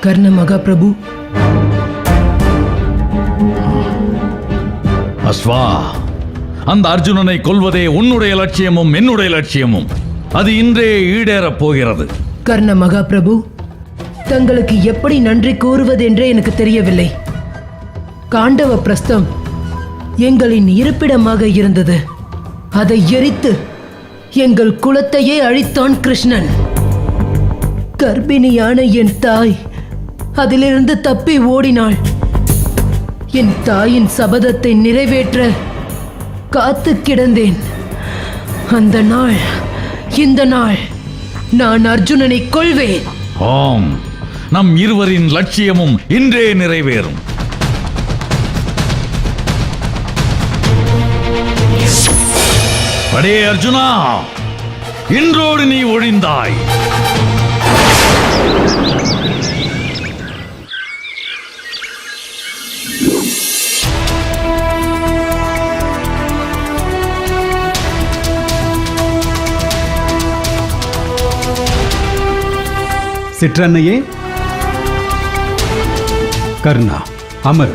கர்ண மகாபிரபு. அஸ்வா, அந்த அர்ஜுனனை கொல்வதே உன்னுடைய லட்சியமும் என்னுடைய லட்சியமும். அது இன்றே ஈடேறப் போகிறது. கர்ண மகாபிரபு, தங்களுக்கு எப்படி நன்றி கூறுவதென்றே எனக்கு தெரியவில்லை. காண்டவ பிரஸ்தம் எங்களின் இருப்பிடமாக இருந்தது. அதை எரித்து எங்கள் குலத்தையே அழித்தான் கிருஷ்ணன். கர்ப்பிணியான என் தாய் அதிலிருந்து தப்பி ஓடினாள். என் தாயின் சபதத்தை நிறைவேற்ற காத்து கிடந்தேன். அந்த நாள் இந்த நாள் நான் அர்ஜுனனை கொல்வேன். ஆம், நம் இருவரின் லட்சியமும் இன்றே நிறைவேறும். அடே அர்ஜுனா, இன்றோடு நீ ஒழிந்தாய். சிற்றன்னையே, கர்ணா, அமர்.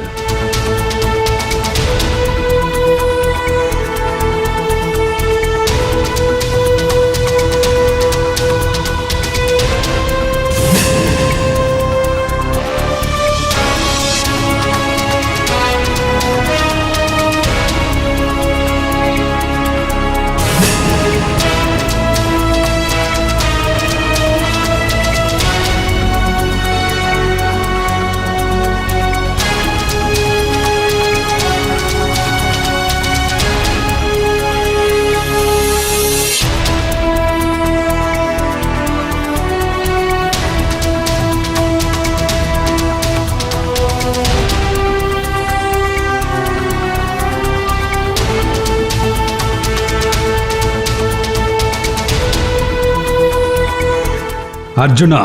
அர்ஜுனா,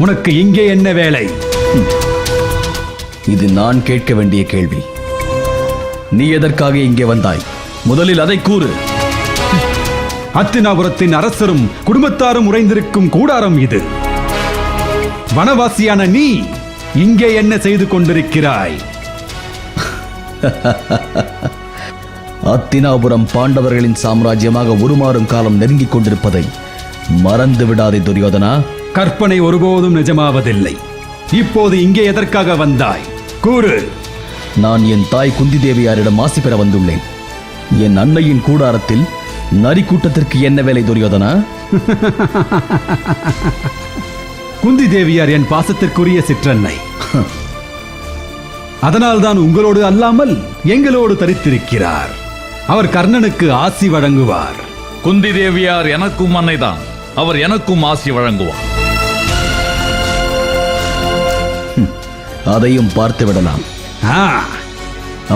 உனக்கு இங்கே என்ன வேலை? இது நான் கேட்க வேண்டிய கேள்வி. நீ எதற்காக இங்கே வந்தாய்? முதலில் அதை கூறு. அத்தினாபுரத்தின் அரசரும் குடும்பத்தாரும் உறைந்திருக்கும் கூடாரம் இது. வனவாசியான நீ இங்கே என்ன செய்து கொண்டிருக்கிறாய்? அத்தினாபுரம் பாண்டவர்களின் சாம்ராஜ்யமாக உருமாறும் காலம் நெருங்கிக் கொண்டிருப்பதை மறந்து விடாதே துரியோதனா. கற்பனை ஒருபோதும் நிஜமாவதில்லை. இப்போது இங்கே எதற்காக வந்தாய்? கூறு. நான் என் தாய் குந்தி தேவியாரிடம் ஆசி பெற வந்துள்ளேன். என் அன்னையின் கூடாரத்தில் நரி கூட்டத்திற்கு என்ன வேலை துரியோதனா? குந்தி தேவியார் என் பாசத்திற்குரிய சிற்றன்னை. அதனால்தான் உங்களோடு அல்லாமல் எங்களோடு தரித்திருக்கிறார். அவர் கர்ணனுக்கு ஆசி வழங்குவார். குந்தி தேவியார் எனக்கும் அன்னைதான். அவர் எனக்கும் ஆசி வழங்குவார். அதையும் பார்த்து விடலாம்.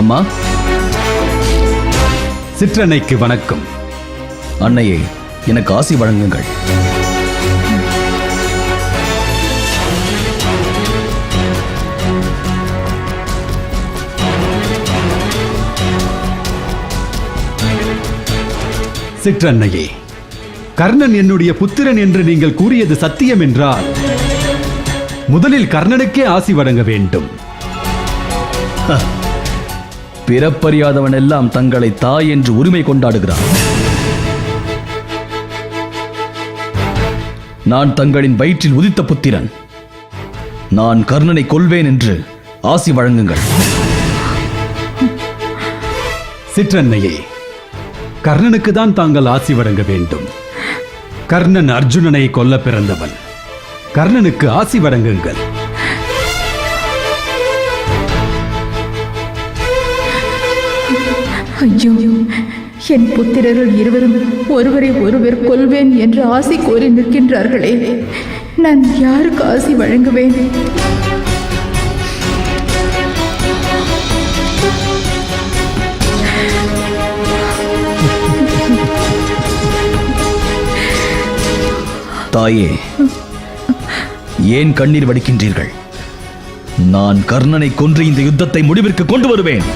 அம்மா, சிற்றன்னைக்கு வணக்கம். அன்னையே, எனக்கு ஆசி வழங்குங்கள். சிற்றன்னையே, கர்ணன் என்னுடைய புத்திரன் என்று நீங்கள் கூறியது சத்தியம் என்றால் முதலில் கர்ணனுக்கே ஆசி வழங்க வேண்டும். பிறப்பறியாதவன் எல்லாம் தங்களை தாய் என்று உரிமை கொண்டாடுகிறான். நான் தங்களின் வயிற்றில் உதித்த புத்திரன். நான் கர்ணனை கொல்வேன் என்று ஆசி வழங்குங்கள். சிற்றன்னையே, கர்ணனுக்கு தான் தாங்கள் ஆசி வழங்க வேண்டும். கர்ணன் அர்ஜுனனை கொல்ல பிறந்தவன். கர்ணனுக்கு ஆசி வழங்குங்கள். ஐயோ, என் புத்திரர்கள் இருவரும் ஒருவரை ஒருவர் கொல்வேன் என்று ஆசி கோரி நிற்கின்றார்களே. நான் யாருக்கு ஆசி வழங்குவேன்? தாயே, ஏன் கண்ணீர் வடிக்கின்றீர்கள்? நான் கர்ணனை கொன்று இந்த யுத்தத்தை முடிவிற்கு கொண்டு வருவேன்.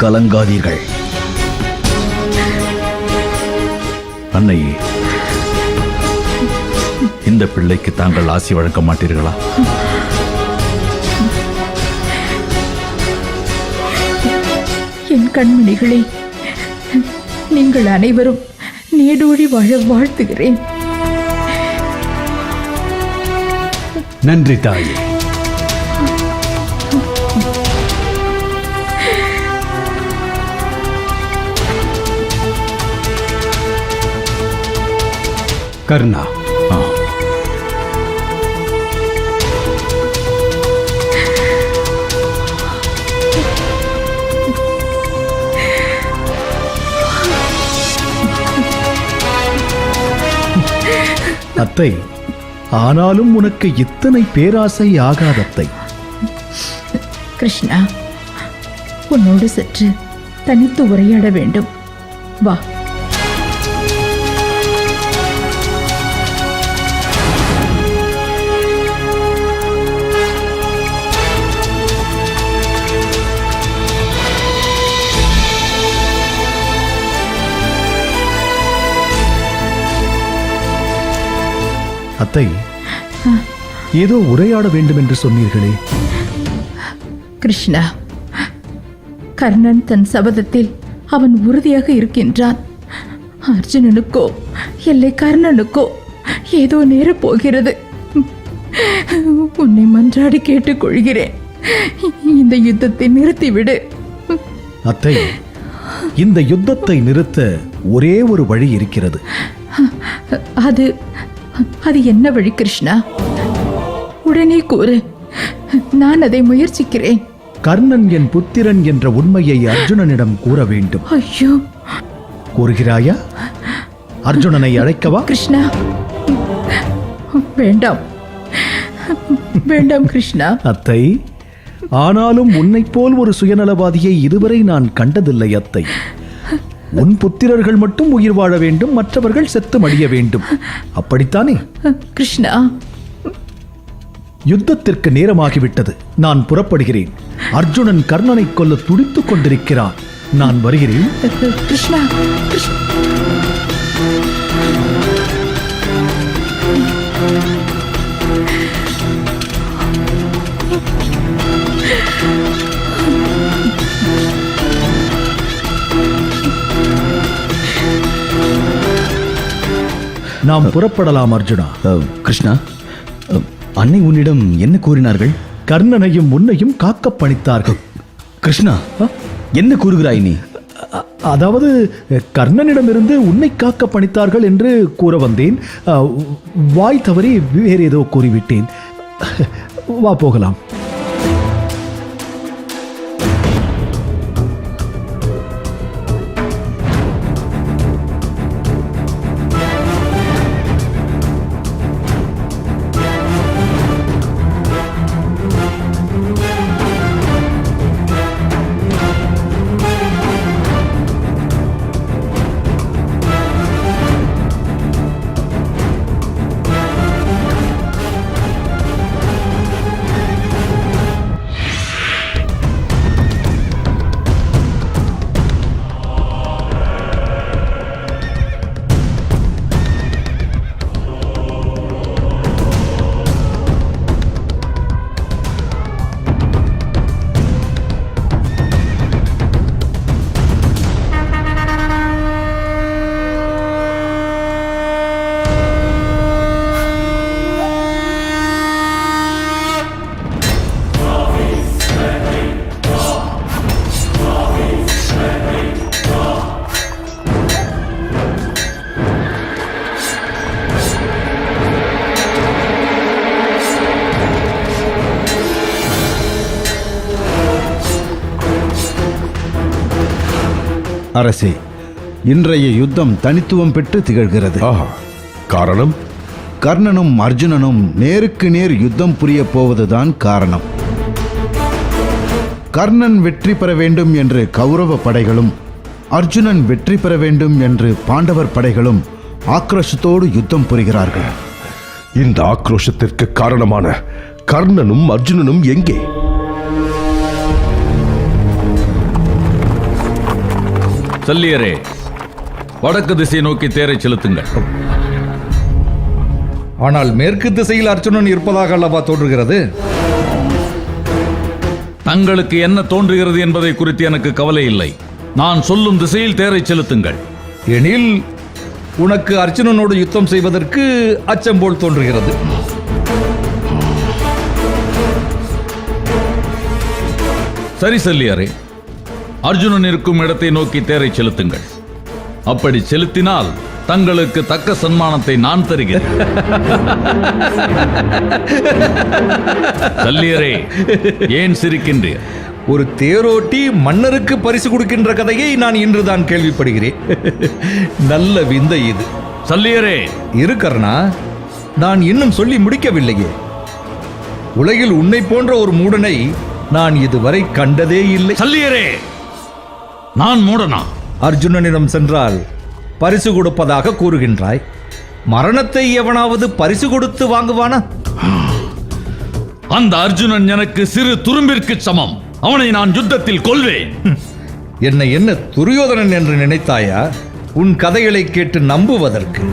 கலங்காதீர்கள். அன்னையே, இந்த பிள்ளைக்கு தாங்கள் ஆசி வழங்க மாட்டீர்களா? என் கண்மணிகளே, நீங்கள் அனைவரும் நீடூழி வாழ வாழ்த்துகிறேன். நன்றி தாயே. கர்ணா, அத்தை, ஆனாலும் உனக்கு இத்தனை பேராசை ஆகாதத்தை. கிருஷ்ணா, உன்னோடு சற்று தனித்து உரையாட வேண்டும். வா. அத்தை, ஏதோ உரையாட வேண்டும் என்று சொன்னீர்களே? கிருஷ்ணா, கர்ணன் தன் சபதத்தில் அவன் உறுதியாக இருக்கின்றான். அர்ஜுனனுக்கோ இல்லை கர்ணனுக்கோ ஏதோ நேரப் போகிறது. உன்னை மன்றாடி கேட்டுக்கொள்கிறேன், இந்த யுத்தத்தை நிறுத்திவிடு. அத்தை, இந்த யுத்தத்தை நிறுத்த ஒரே ஒரு வழி இருக்கிறது. அது என்ன வழி கிருஷ்ணா? உடனே கூறு, நான் அதை முயற்சிக்கிறேன். கர்ணன் என் புத்திரன் என்ற உண்மையை அர்ஜுனனிடம் கூற வேண்டும். ஐயோ! கூறுகிறாயா? அர்ஜுனனை அழைக்கவா? கிருஷ்ணா, வேண்டாம் வேண்டாம் கிருஷ்ணா. அத்தை, ஆனாலும் உன்னைப் போல் ஒரு சுயநலவாதியை இதுவரை நான் கண்டதில்லை அத்தை. உன் புத்திரர்கள் மட்டும் உயிர் வாழ வேண்டும், மற்றவர்கள் செத்து மடிய வேண்டும், அப்படித்தானே? கிருஷ்ணா, யுத்தத்திற்கு நேரமாகிவிட்டது. நான் புறப்படுகிறேன். அர்ஜுனன் கர்ணனை கொல்ல துடித்துக் கொண்டிருக்கிறான். நான் வருகிறேன். கிருஷ்ணா, கிருஷ்ணா. நாம் புறப்படலாம் அர்ஜுனா. கிருஷ்ணா, அன்னை உன்னிடம் என்ன கூறினார்கள்? கர்ணனையும் உன்னையும் காக்க பணித்தார்கள். கிருஷ்ணா, என்ன கூறுகிறாய் நீ? அதாவது கர்ணனிடமிருந்து உன்னை காக்க பணித்தார்கள் என்று கூற வந்தேன். வாய் தவறி வேறு ஏதோ கூறிவிட்டேன். வா, போகலாம். அரசே, இன்றைய யுத்தம் தனித்துவம் பெற்று திகழ்கிறது. காரணம்? கர்ணனும் அர்ஜுனனும் நேருக்கு நேர் யுத்தம் புரிய போவதுதான் காரணம். கர்ணன் வெற்றி பெற வேண்டும் என்று கௌரவ படைகளும், அர்ஜுனன் வெற்றி பெற வேண்டும் என்று பாண்டவர் படைகளும் ஆக்ரோஷத்தோடு யுத்தம் புரிகிறார்கள். இந்த ஆக்ரோஷத்திற்கு காரணமான கர்ணனும் அர்ஜுனனும் எங்கே? சல்லியரே, வடக்கு திசை நோக்கி தேரை செலுத்துங்கள். ஆனால் மேற்கு திசையில் அர்ஜுனன் இருப்பதாக அல்லவா தோன்றுகிறது. தங்களுக்கு என்ன தோன்றுகிறது என்பதை குறித்து எனக்கு கவலை இல்லை. நான் சொல்லும் திசையில் தேரை செலுத்துங்கள். எனில் உனக்கு அர்ஜுனனோடு யுத்தம் செய்வதற்கு அச்சம் போல் தோன்றுகிறது. சரி சல்லியரே, அர்ஜுனன் இருக்கும் இடத்தை நோக்கி தேரை செலுத்துங்கள். அப்படி செலுத்தினால் தங்களுக்கு தக்க சன்மானத்தை நான் தருகிறேன். சல்லியரே, ஏன் சிரிக்கின்றீர்? ஒரு தேரோட்டி மன்னருக்கு பரிசு கொடுக்கின்ற கதையை நான் இன்றுதான் கேள்விப்படுகிறேன். நல்ல விந்தை இது. சல்லியரே, இரு கர்ணா, நான் இன்னும் சொல்லி முடிக்கவில்லையே. உலகில் உன்னை போன்ற ஒரு மூடனை நான் இதுவரை கண்டதே இல்லை. சல்லியரே, நான் மூடனா? அர்ஜுனனிடம் சென்றால் பரிசு கொடுப்பதாக கூறுகின்றாய். மரணத்தை எவனாவது பரிசு கொடுத்து வாங்குவானா? அந்த அர்ஜுனன் எனக்கு சிறு துரும்பிற்கு சமம். அவனை நான் யுத்தத்தில் கொல்வேன். என்னை என்ன துரியோதனன் என்று நினைத்தாயா உன் கதைகளை கேட்டு நம்புவதற்கு?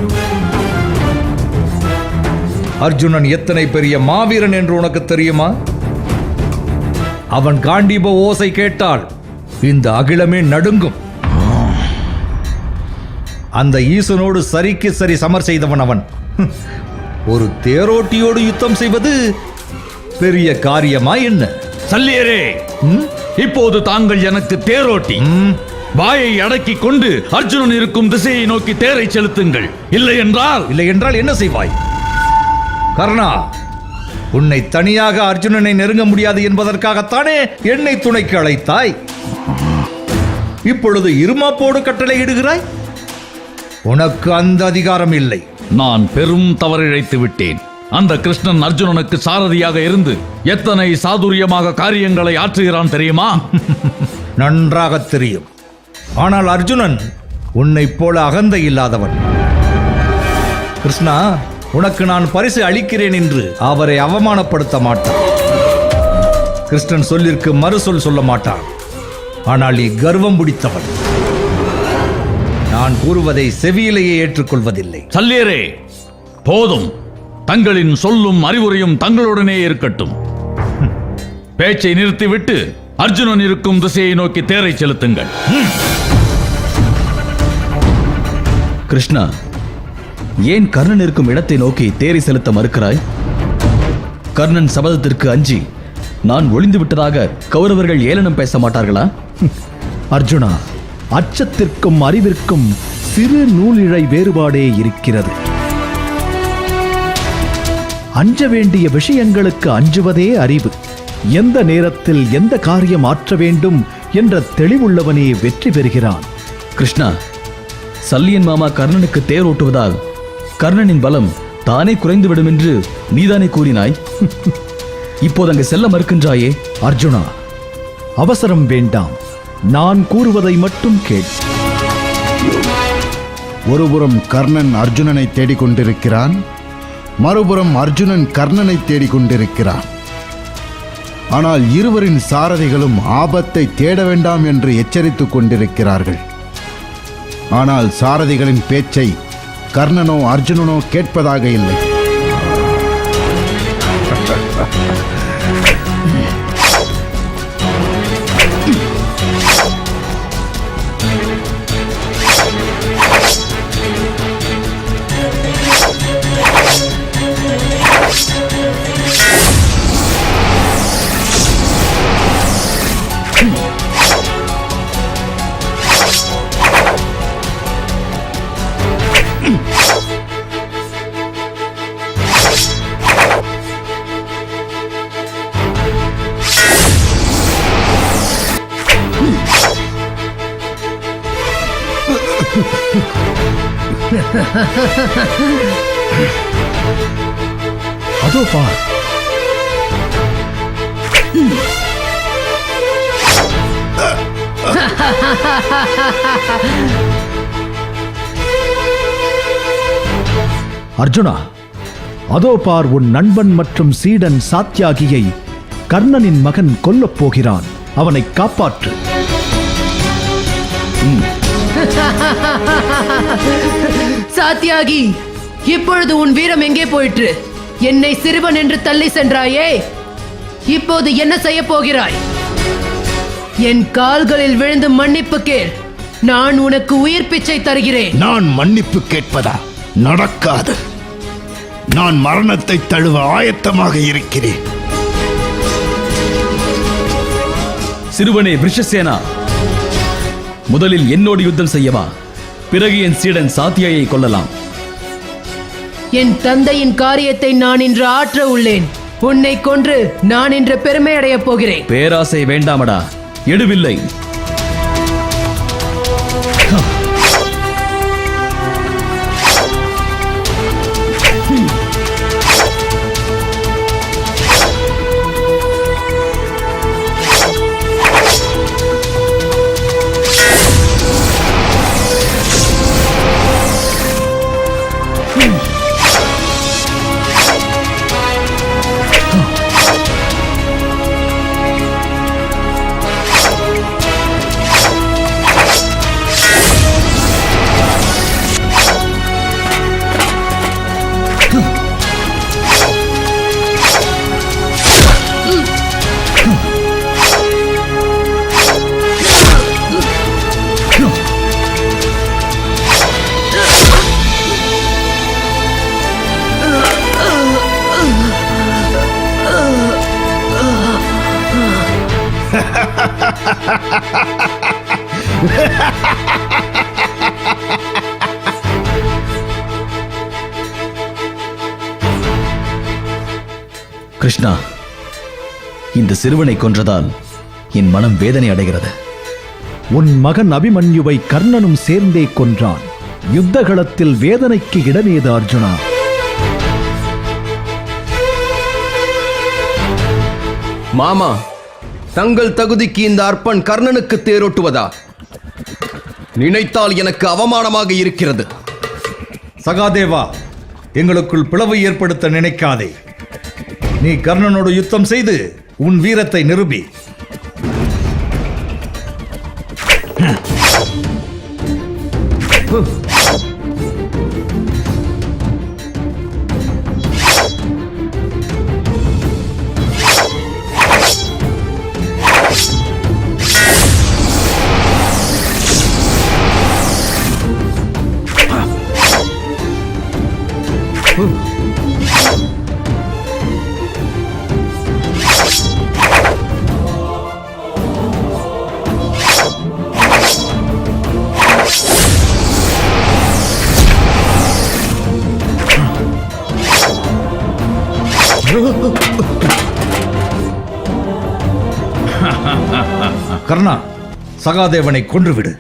அர்ஜுனன் எத்தனை பெரிய மாவீரன் என்று உனக்கு தெரியுமா? அவன் காண்டீப ஓசை கேட்டால் இந்த அகிலமே நடுங்கும். அந்த ஈசனோடு சரிக்கு சரி சமர் செய்தவன் அவன். ஒரு தேரோட்டியோடு யுத்தம் செய்வது பெரிய காரியமா என்ன? சல்லியரே, இப்போது தாங்கள் எனக்கு தேரோட்டி. வாயை அடக்கிக் கொண்டு அர்ஜுனன் இருக்கும் திசையை நோக்கி தேரை செலுத்துங்கள். இல்லை என்றால் என்ன செய்வாய்? கர்ணா, உன்னை தனியாக அர்ஜுனனை நெருங்க முடியாது என்பதற்காகத்தானே என்னை துணைக்கு அழைத்தாய். இப்பொழுது இருமாப்போடு கட்டளை இடுகிறாய். உனக்கு அந்த அதிகாரம் இல்லை. நான் பெரும் தவறிழைத்து விட்டேன். அந்த கிருஷ்ணன் அர்ஜுனனுக்கு சாரதியாக இருந்து எத்தனை சாதுரியமாக காரியங்களை ஆற்றுகிறான் தெரியுமா? நன்றாக தெரியும். ஆனால் அர்ஜுனன் உன்னைப் போல அகந்தை இல்லாதவன். கிருஷ்ணா, உனக்கு நான் பரிசு அளிக்கிறேன் என்று அவரை அவமானப்படுத்த மாட்டான். கிருஷ்ணன் சொல்லிற்கு மறுசொல் சொல்ல மாட்டான். ஆனால் நீ கர்வம் பிடித்தவன். நான் கூறுவதை செவியிலேயே ஏற்றுக்கொள்வதில்லை. சல்லியரே, போதும். தங்களின் சொல்லும் அறிவுரையும் தங்களுடனே இருக்கட்டும். பேச்சை நிறுத்திவிட்டு அர்ஜுனன் இருக்கும் திசையை நோக்கி தேரை செலுத்துங்கள். கிருஷ்ணா, ஏன் கர்ணன் இருக்கும் இடத்தை நோக்கி தேரை செலுத்த மறுக்கிறாய்? கர்ணன் சபதத்திற்கு அஞ்சி நான் ஒளிந்து விட்டதாக கௌரவர்கள் ஏளனம் பேச மாட்டார்களா? அர்ஜுனா, அச்சத்திற்கும் அறிவிற்கும் சிறு நூலிழை வேறுபாடே இருக்கிறது. அஞ்ச வேண்டிய விஷயங்களுக்கு அஞ்சுவதே அறிவு. எந்த நேரத்தில் எந்த காரியம் ஆற்ற வேண்டும் என்ற தெளிவுள்ளவனே வெற்றி பெறுகிறான். கிருஷ்ணா, சல்லியன் மாமா கர்ணனுக்கு தேர் ஓட்டுவதால் கர்ணனின் பலம் தானே குறைந்துவிடும் என்று நீதானே கூறினாய். இப்போது அங்கு செல்ல மறுக்கின்றாயே? அர்ஜுனா, அவசரம் வேண்டாம். நான் கூறுவதை மட்டும் கேள். ஒருபுறம் கர்ணன் அர்ஜுனனை தேடிக்கொண்டிருக்கிறான், மறுபுறம் அர்ஜுனன் கர்ணனை தேடிக்கொண்டிருக்கிறான். ஆனால் இருவரின் சாரதிகளும் ஆபத்தை தேட வேண்டாம் என்று எச்சரித்துக் கொண்டிருக்கிறார்கள். ஆனால் சாரதிகளின் பேச்சை கர்ணனோ அர்ஜுனனோ கேட்பதாக இல்லை. அதோ பார். அர்ஜுனா, அதோ பார், உன் நண்பன் மற்றும் சீடன் சாத்யாகியை கர்ணனின் மகன் கொல்லப் போகிறான். அவனை காப்பாற்று. சாத்யாகி, இப்பொழுது உன் வீரம் எங்கே போயிற்று? என்னை சிறுவன் என்று தள்ளி சென்றாயே, இப்போது என்ன செய்ய போகிறாய்? என் கால்களில் விழுந்து மன்னிப்பு கேள். நான் உனக்கு உயிர் பிச்சை தருகிறேன். நான் மன்னிப்பு கேட்பதா? நடக்காது. நான் மரணத்தை தழுவ ஆயத்தமாக இருக்கிறேன். சிறுவனே விருஷசேனா, முதலில் என்னோடு யுத்தம் செய்யவா? பிறகு என் சீடன் சாத்தியாயை கொல்லலாம். என் தந்தையின் காரியத்தை நான் இன்று ஆற்ற உள்ளேன். உன்னை கொன்று நான் இன்று பெருமை அடையப் போகிறேன். பேராசை வேண்டாமடா, எடுவில்லை. கிருஷ்ணா, இந்த சிறுவனை கொன்றதால் என் மனம் வேதனை அடைகிறது. உன் மகன் அபிமன்யுவை கர்ணனும் சேர்ந்தே கொன்றான். யுத்தகளத்தில் வேதனைக்கு இடமேது அர்ஜுனா? மாமா, தங்கள் தகுதிக்கு இந்த அற்பன் கர்ணனுக்கு தேரோட்டுவதா? நினைத்தால் எனக்கு அவமானமாக இருக்கிறது. சகாதேவா, எங்களுக்குள் பிளவு ஏற்படுத்த நினைக்காதே. நீ கர்ணனோடு யுத்தம் செய்து உன் வீரத்தை நிரூபி. கர்ணா, சகாதேவனை கொன்றுவிடு.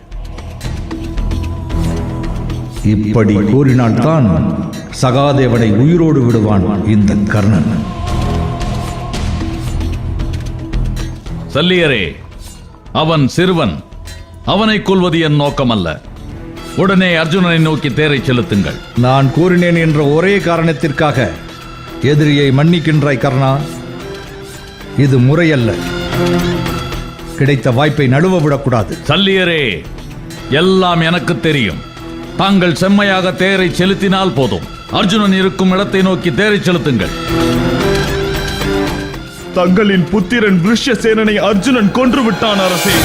இப்படி கூறினால்தான் சகாதேவனை உயிரோடு விடுவான் இந்த கர்ணன். சல்லியரே, அவன் சிறுவன். அவனை கொல்வது என் நோக்கமல்ல. உடனே அர்ஜுனனை நோக்கி தேரை செலுத்துங்கள். நான் கூறினேன் என்ற ஒரே காரணத்திற்காக எதிரியை மன்னிக்கின்றாய் கர்ணா? இது முறையல்ல. கிடைத்த வாய்ப்பை நழுவ விடக்கூடாது. சல்லியரே, எல்லாம் எனக்கு தெரியும். தாங்கள் செம்மையாக தேரை செலுத்தினால் போதும். அர்ஜுனன் இருக்கும் இடத்தை நோக்கி தேரை செலுத்துங்கள். தங்களின் புத்திரன் விருஷசேனனை அர்ஜுனன் கொன்று விட்டான் அரசே.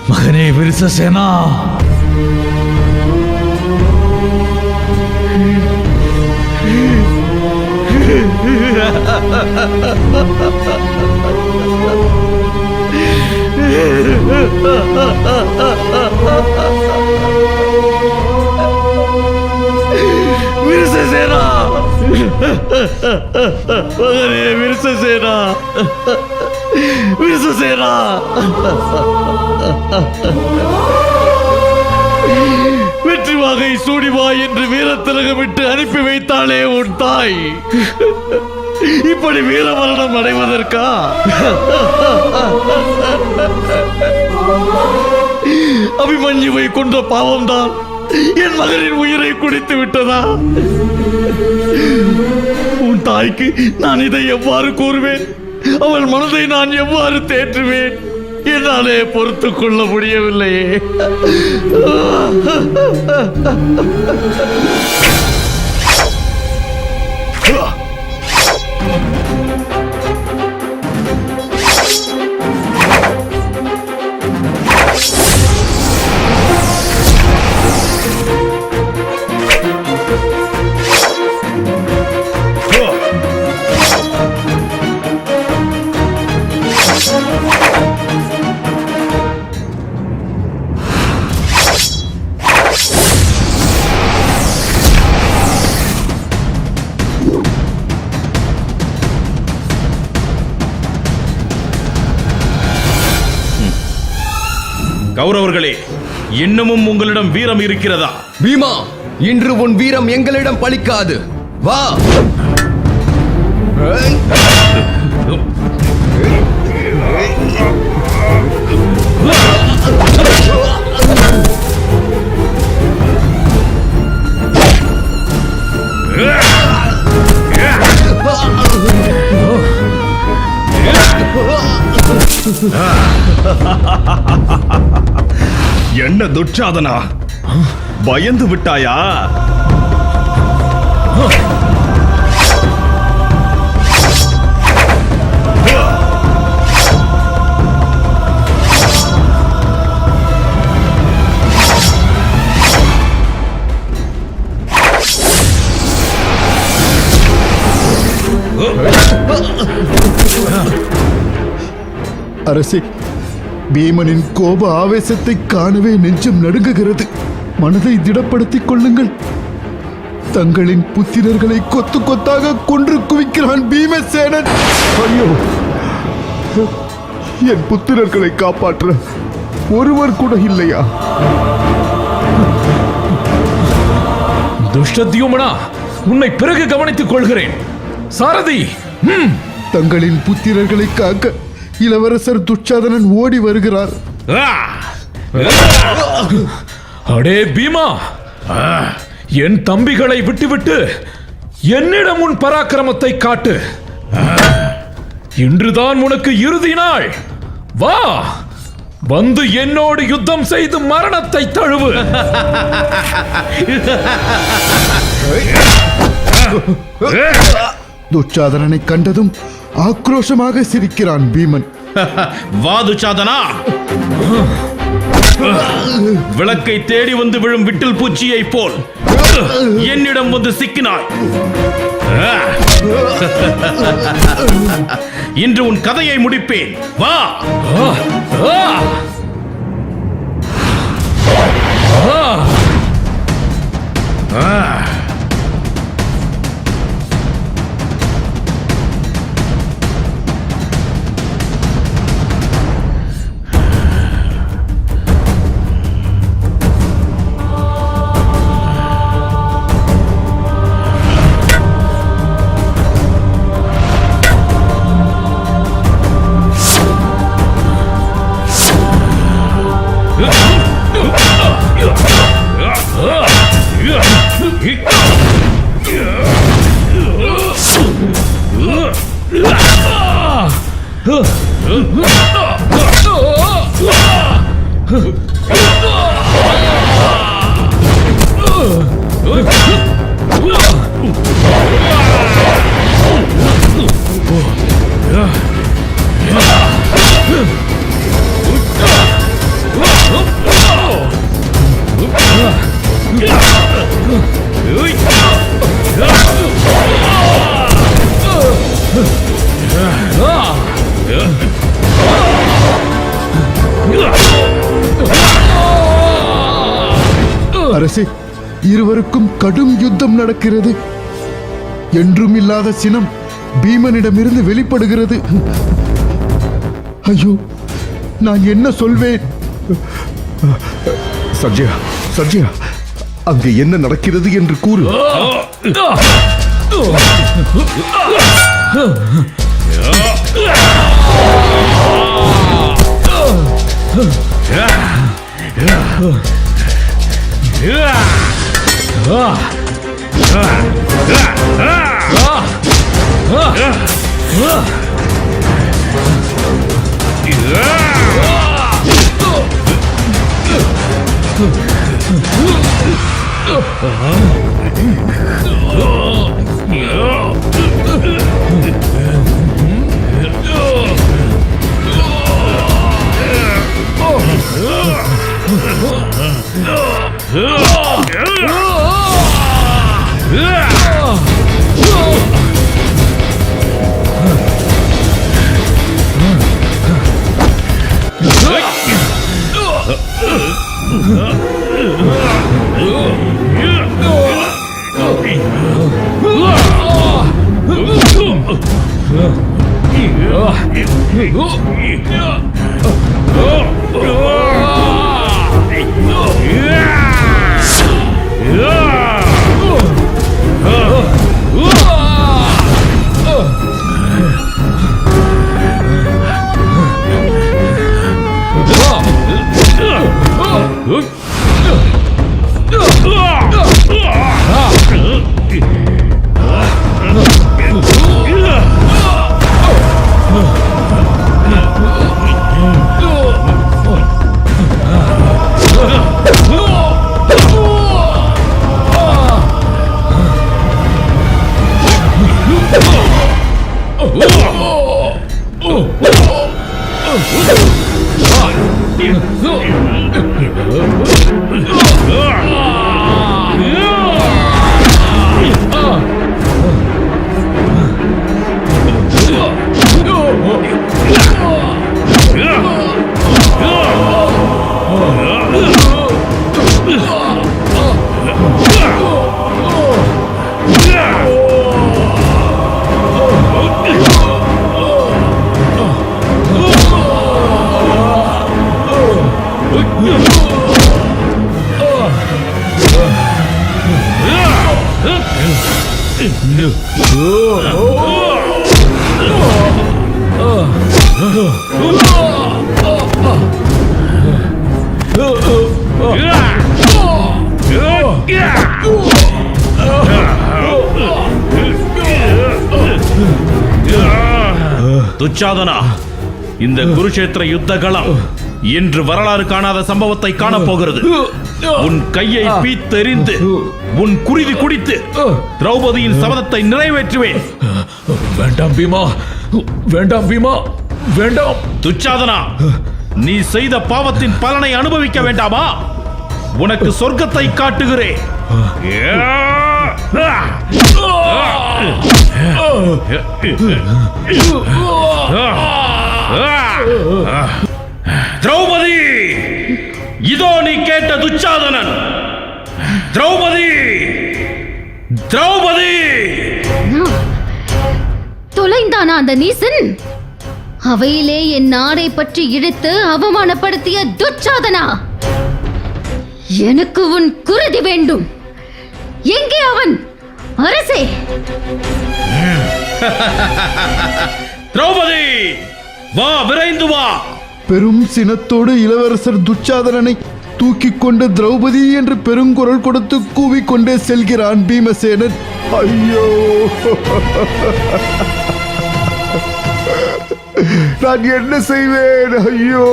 மகனே விருஷசேனா, விருஷசேனா, மகனே விருஷசேனா, விருஷசேனா, வெற்றி வாகை சூடிவா என்று வீரத்திலகமிட்டு அனுப்பி வைத்தாளே உன் தாய். இப்படி வீரமரணம் அடைவதற்கா? அபிமன்யுவை கொன்ற பாவம்தான் என் மகனின் உயிரை குடித்து விட்டதா? உன் தாய்க்கு நான் இதை எவ்வாறு கூறுவேன்? அவள் மனதை நான் எவ்வாறு தேற்றுவேன்? என்னாலே பொறுத்துக் கொள்ள முடியவில்லையே. கௌரவர்களே, இன்னமும் உங்களிடம் வீரம் இருக்கிறதா? பீமா, இன்று உன் வீரம் எங்களிடம் பலிக்காது. வா. என்ன துச்சாதனா, பயந்து விட்டாயா? அரசே, பீமனின் கோப ஆவேசத்தை காணவே நெஞ்சம் நடுங்குகிறது. மனதை திடப்படுத்திக் கொள்ளுங்கள். தங்களின் புத்திரர்களை கொத்து கொத்தாக கொன்று குவிக்கிறான் பீமசேனன். ஐயோ, என் புத்திரர்களை காப்பாற்ற ஒருவர் கூட இல்லையா? துஷ்டத்யும்னா, உன்னை பிறகு கவனித்துக் கொள்கிறேன். சாரதி, தங்களின் புத்திரர்களை காக்க இளவரசர் துச்சாதனன் ஓடி வருகிறார். அடே பீமா, என் தம்பிகளை விட்டுவிட்டு என்னிடம் உன் பராக்கிரமத்தை காட்டு. இன்றுதான் உனக்கு இறுதி நாள். வா, வந்து என்னோடு யுத்தம் செய்து மரணத்தை தழுவு. துச்சாதனனை கண்டதும் ஆக்ரோஷமாக சிரிக்கிறான் பீமன். வா துச்சாதனா, விளக்கை தேடி வந்து விழும் விட்டில் பூச்சியை போல் என்னிடம் வந்து சிக்கினாய். இன்று உன் கதையை முடிப்பேன். வா. அரசே, இருவருக்கும் கடும் யுத்தம் நடக்கிறது. என்றும் இல்லாத சினம் பீமனிடமிருந்து வெளிப்படுகிறது. ஐயோ, நான் என்ன சொல்வேன்? சஞ்சயா, சஞ்சயா, அங்கே என்ன நடக்கிறது என்று கூறு. துச்சாதனா, இந்த குருஷேத்திர யுத்த களம் இன்று வரலாறு காணாத சம்பவத்தை காணப்போகிறது. உன் கையை பீத்தெறிந்து உன் குருதி குடித்து திரௌபதியின் சபதத்தை நிறைவேற்றுவேன். வேண்டாம் பீமா, வேண்டாம் பீமா, வேண்டாம். துச்சாதனா, நீ செய்த பாவத்தின் பலனை அனுபவிக்க வேண்டாமா? உனக்கு சொர்க்கத்தை காட்டுகிறேன். திரௌபதி, இதோ நீ கேட்ட துச்சாதனன். திரௌபதி, திரௌபதி. தொலைந்தானா அந்த நீசன்? அவையிலே என் நாடை பற்றி இழுத்து அவமானப்படுத்திய துச்சாதனா, எனக்கு உன் குருதி வேண்டும். எங்கே அவன்? அரசே! திரௌபதி, வா, விரைந்து வா. பெரும் சினத்தோடு இளவரசர் துச்சாதனனை தூக்கிக் கொண்டு திரௌபதி என்று பெருங்குரல் கொடுத்து கூவிக்கொண்டே செல்கிறான் பீமசேனன். ஐயோ, நான் என்ன செய்வேன்? ஐயோ,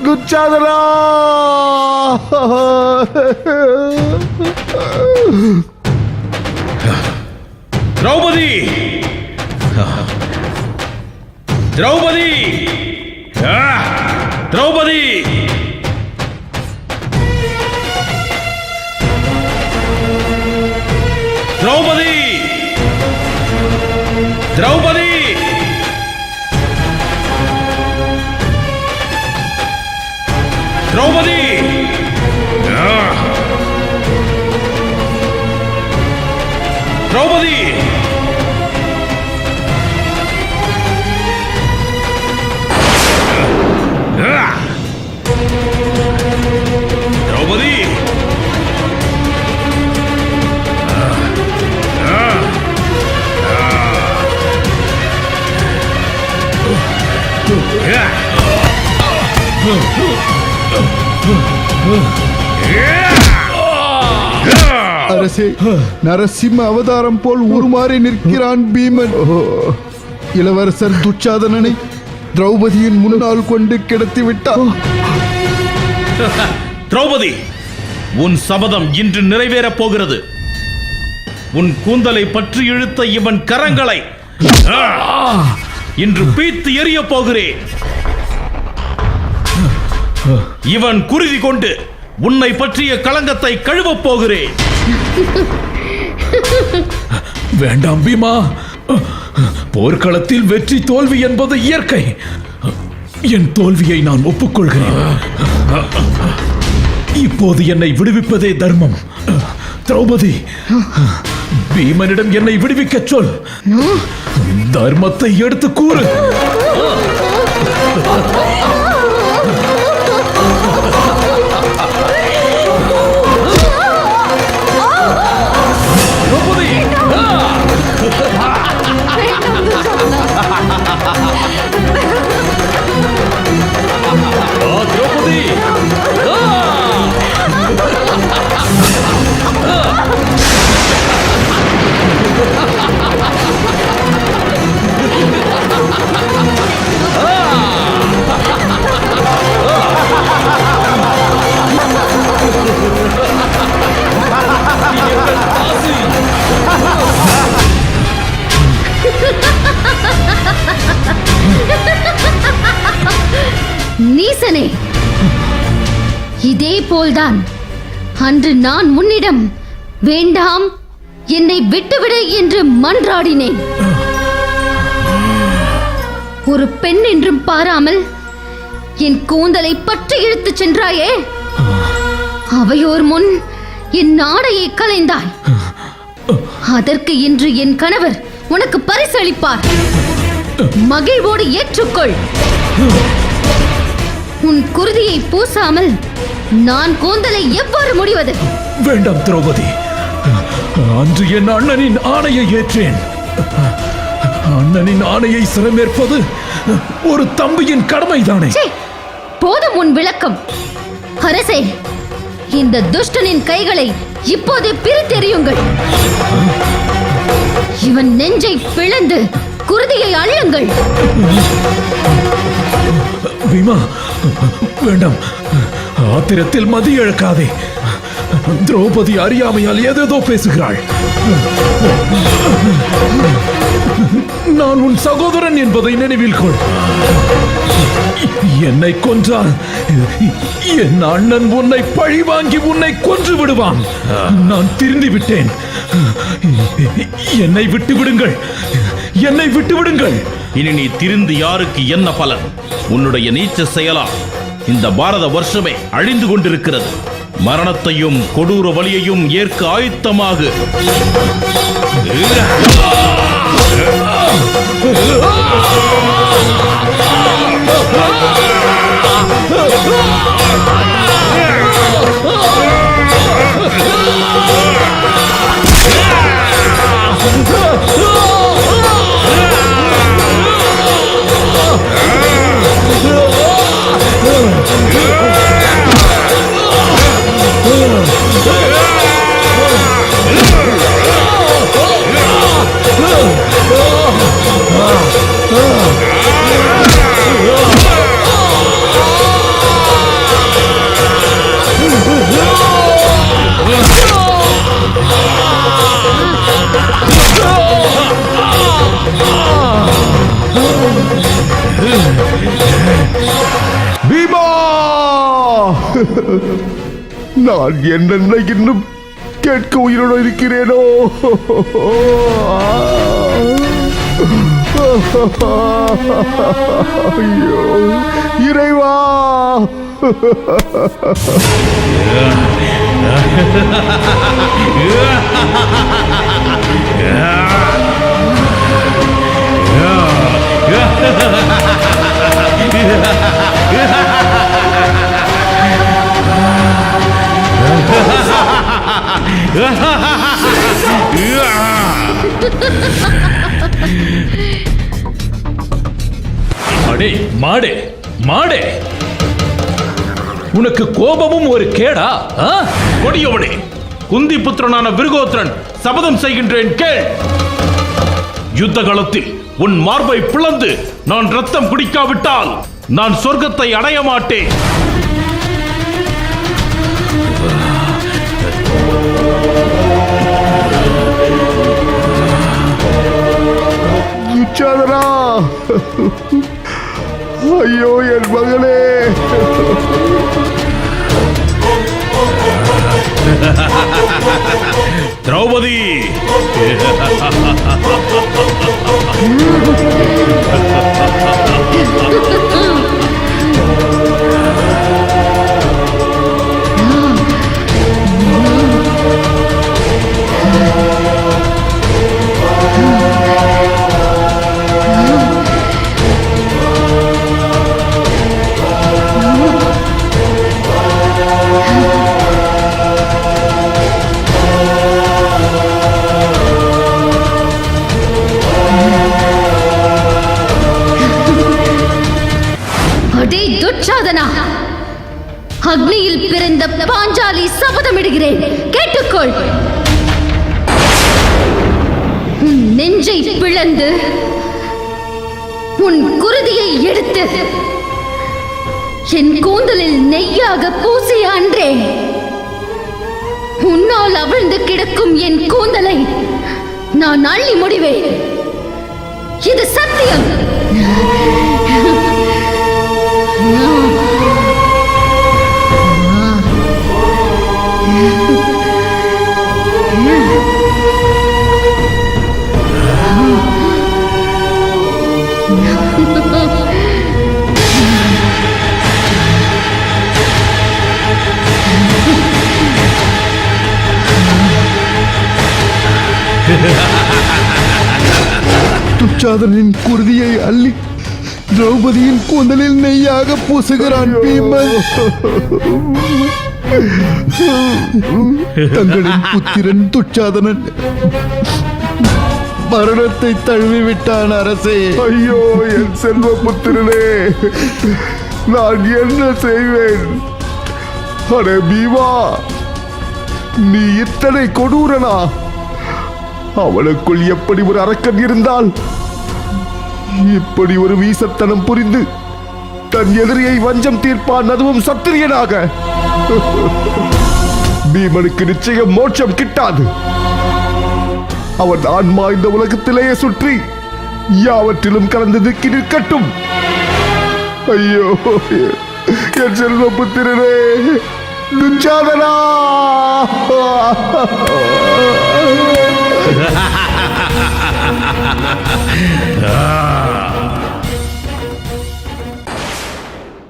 துச்சாதனா! திரௌபதி, திரௌபதி, திரௌபதி. திரௌபதி, திரௌபதி. திரௌபதி, திரௌபதி. திரௌபதி, அரசே, நரசிம்ம அவதாரம் போல் உருமாறி நிற்கிறான் பீமன். இளவரசர் துச்சாதனனை திரௌபதியின் முன்னால் கொண்டு கிடத்தி விட்டார். திரௌபதி, உன் சபதம் இன்று நிறைவேறப் போகிறது. உன் கூந்தலை பற்றி இழுத்த இவன் கரங்களை இன்று பீத்து எறிய போகிறேன். இவன் குருதி கொண்டு உன்னை பற்றிய களங்கத்தை கழுவப் போகிறேன். வேண்டாம் பீமா, போர்க்களத்தில் வெற்றி தோல்வி என்பது இயற்கை. என் தோல்வியை நான் ஒப்புக்கொள்கிறேன். இப்போது என்னை விடுவிப்பதே தர்மம். திரௌபதி, பீமனிடம் என்னை விடுவிக்கச் சொல். தர்மத்தை எடுத்து கூறு. நீசனே, இதே போல்தான் அன்று நான் உன்னிடம் வேண்டாம், என்னை விட்டுவிடு என்று மன்றாடினேன். ஒரு பெண் என்றும் பாராமல் என் கூந்தலை பற்றி இழுத்துச் சென்றாயே, அவையோர் முன் என் ஆடையை கலைந்தாய். அதற்கு இன்று என் கணவர் உனக்கு பரிசு அளிப்பார். மகிழ்வோடு ஏற்றுக்கொள். உன் குருதியை பூசாமல் நான் கூந்தலை எவ்வாறு முடிவது? வேண்டாம் திரௌபதி, அன்று என் அண்ணனின் ஆணையை ஏற்றேன். அண்ணனின் ஆணையை சிரமேற்பது ஒரு தம்பியின் கடமைதானே. போதும் உன் விளக்கம். அரசே, இந்த துஷ்டனின் கைகளை இப்போதே பிரித்தெறியுங்கள். இவன் நெஞ்சை பிளந்து குருதியை அள்ளுங்கள். பீமா, வேண்டாம், ஆத்திரத்தில் மதி இழக்காதே. திரௌபதி அறியாமையால் ஏதேதோ பேசுகிறாள். நான் உன் சகோதரன் என்பதை நினைவில் கொள். என்னை கொன்றால் என் அண்ணன் உன்னை பழி வாங்கி உன்னை கொன்று விடுவான். நான் திருந்தி விட்டேன். என்னை விட்டு விடுங்கள், என்னை விட்டு விடுங்கள். இனி நீ திருந்து யாருக்கு என்ன பலன்? உன்னுடைய நீச்ச செயலா இந்த பாரத வருஷமே அழிந்து கொண்டிருக்கிறது. மரணத்தையும் கொடூர வலியையும் ஏற்க ஆயத்தமாக. பீமா, நான் என்னென்ன இன்னும் கேட்க உயிரோடு இருக்கிறேனோ. ஐயோ இறைவா. அடே மாடே, மாடே, உனக்கு கோபமும் ஒரு கேடா? கொடியவனே, குந்தி புத்திரனான விருகோத்திரன் சபதம் செய்கின்றேன் கேள். யுத்த காலத்தில் உன் மார்பை பிளந்து நான் ரத்தம் குடிக்காவிட்டால் நான் சொர்க்கத்தை அடைய மாட்டேன். துச்சாதனா, ஐயோ என் மகனே. திரௌபதி, அடே துச்சாதனா, அக்னியில் பிறந்த பாஞ்சாலி சபதமிடுகிறேன், கேட்டுக்கொள். உன் நெஞ்சை பிளந்து உன் குருதியை எடுத்து என் கூந்தலில் நெய்யாக பூசிய அன்றே உன்னால் அவிழ்ந்து கிடக்கும் என் கூந்தலை நான் அள்ளி முடிவேன். இது சத்தியம். துச்சாதனின் குருதியை அள்ளி திரௌபதியின் கூந்தலில் நெய்யாக பூசுகிறான் பீமன். தங்களின் புத்திரன் துச்சாதனன் மரணத்தை தழுவி விட்டான் அரசே. ஐயோ என் செல்வ புத்திரனே, நான் என்ன செய்வேன்? அடே பீமா, நீ இத்தனை கொடூரனா? அவனுக்குள் எப்படி ஒரு அரக்கன் இருந்தால் இப்படி ஒரு வீசத்தனம் புரிந்து தன் எதிரியை வஞ்சம் தீர்ப்பான், அதுவும் சத்திரியனாக? பீமனுக்கு நிச்சயம் மோட்சம் கிட்டாது. அவன் ஆன்மா இந்த உலகத்திலேயே சுற்றி யாவற்றிலும் கலந்து திக்கி நிற்கட்டும். ஐயோ என் செல்வ புத்திரனே துச்சாதனா! ஆ